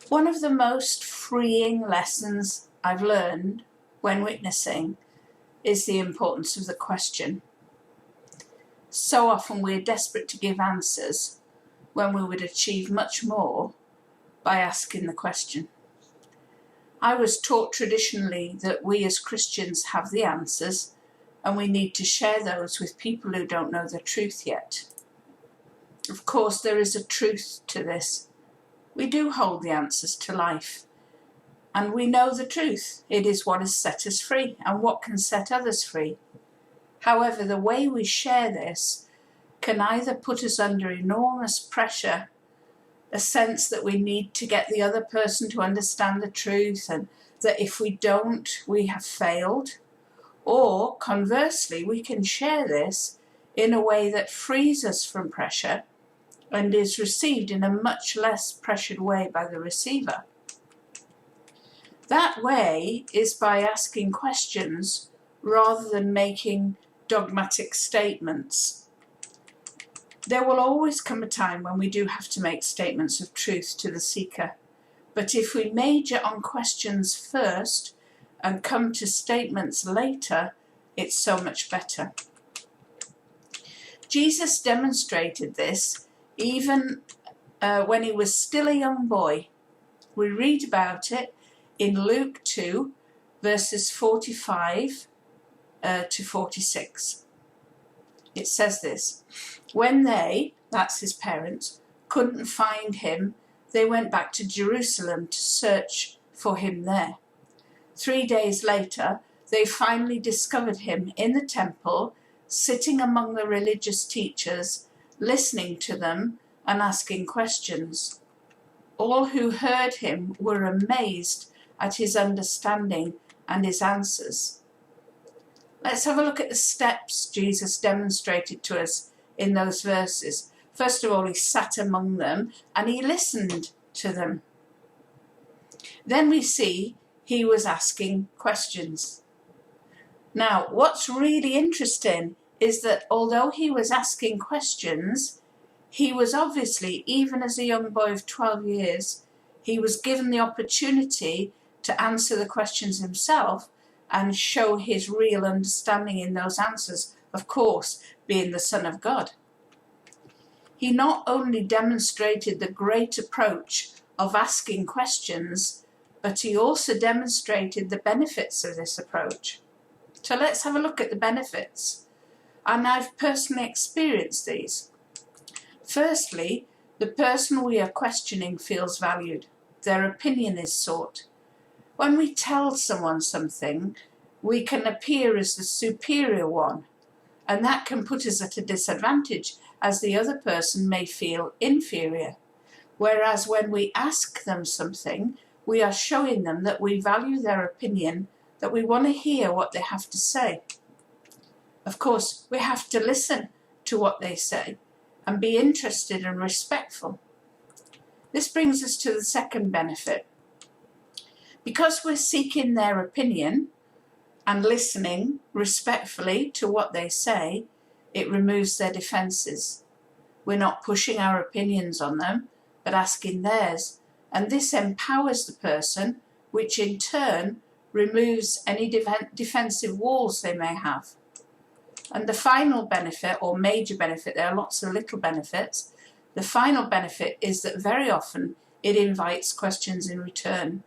One of the most freeing lessons I've learned when witnessing is the importance of the question. So often we're desperate to give answers when we would achieve much more by asking the question. I was taught traditionally that we as Christians have the answers and we need to share those with people who don't know the truth yet. Of course, there is a truth to this. We do hold the answers to life, and we know the truth. It is what has set us free and what can set others free. However, the way we share this can either put us under enormous pressure, a sense that we need to get the other person to understand the truth and that if we don't, we have failed, or conversely, we can share this in a way that frees us from pressure and is received in a much less pressured way by the receiver. That way is by asking questions rather than making dogmatic statements. There will always come a time when we do have to make statements of truth to the seeker, but if we major on questions first and come to statements later, it's so much better. Jesus demonstrated this even when he was still a young boy. We read about it in Luke 2, verses 45 to 46. It says this: when they, that's his parents, couldn't find him, they went back to Jerusalem to search for him there. 3 days later, they finally discovered him in the temple, sitting among the religious teachers, listening to them and asking questions. All who heard him were amazed at his understanding and his answers. Let's have a look at the steps Jesus demonstrated to us in those verses. First of all, he sat among them and he listened to them. Then we see he was asking questions. Now, what's really interesting is that although he was asking questions, he was obviously, even as a young boy of 12 years, he was given the opportunity to answer the questions himself and show his real understanding in those answers, of course, being the Son of God. He not only demonstrated the great approach of asking questions, but he also demonstrated the benefits of this approach. So let's have a look at the benefits. And I've personally experienced these. Firstly, the person we are questioning feels valued. Their opinion is sought. When we tell someone something, we can appear as the superior one, and that can put us at a disadvantage as the other person may feel inferior. Whereas when we ask them something, we are showing them that we value their opinion, that we want to hear what they have to say. Of course, we have to listen to what they say and be interested and respectful. This brings us to the second benefit. Because we're seeking their opinion and listening respectfully to what they say, it removes their defences. We're not pushing our opinions on them, but asking theirs. And this empowers the person, which in turn removes any defensive walls they may have. And the final benefit, or major benefit, there are lots of little benefits. The final benefit is that very often it invites questions in return.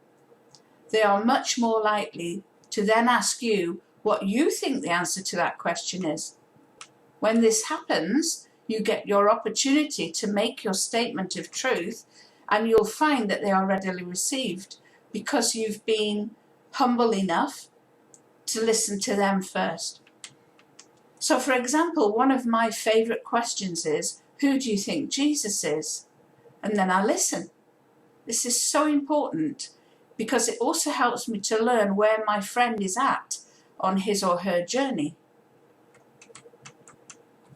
They are much more likely to then ask you what you think the answer to that question is. When this happens, you get your opportunity to make your statement of truth, and you'll find that they are readily received because you've been humble enough to listen to them first. So, for example, one of my favourite questions is, who do you think Jesus is? And then I listen. This is so important because it also helps me to learn where my friend is at on his or her journey.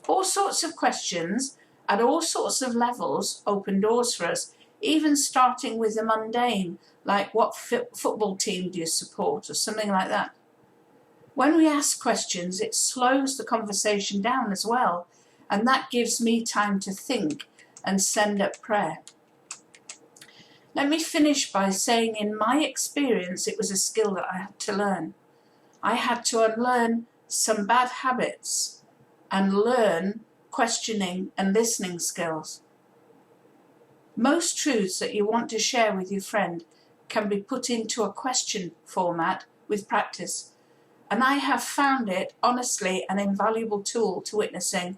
All sorts of questions at all sorts of levels open doors for us, even starting with the mundane, like what football team do you support or something like that. When we ask questions, it slows the conversation down as well, and that gives me time to think and send up prayer. Let me finish by saying in my experience it was a skill that I had to learn. I had to unlearn some bad habits and learn questioning and listening skills. Most truths that you want to share with your friend can be put into a question format with practice, and I have found it honestly an invaluable tool to witnessing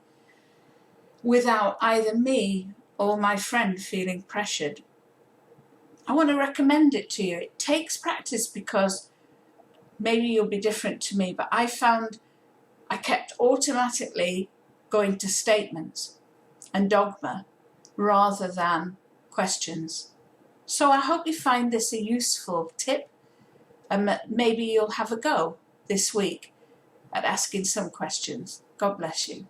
without either me or my friend feeling pressured. I want to recommend it to you. It takes practice because maybe you'll be different to me, but I found I kept automatically going to statements and dogma rather than questions. So I hope you find this a useful tip, and maybe you'll have a go this week at asking some questions. God bless you.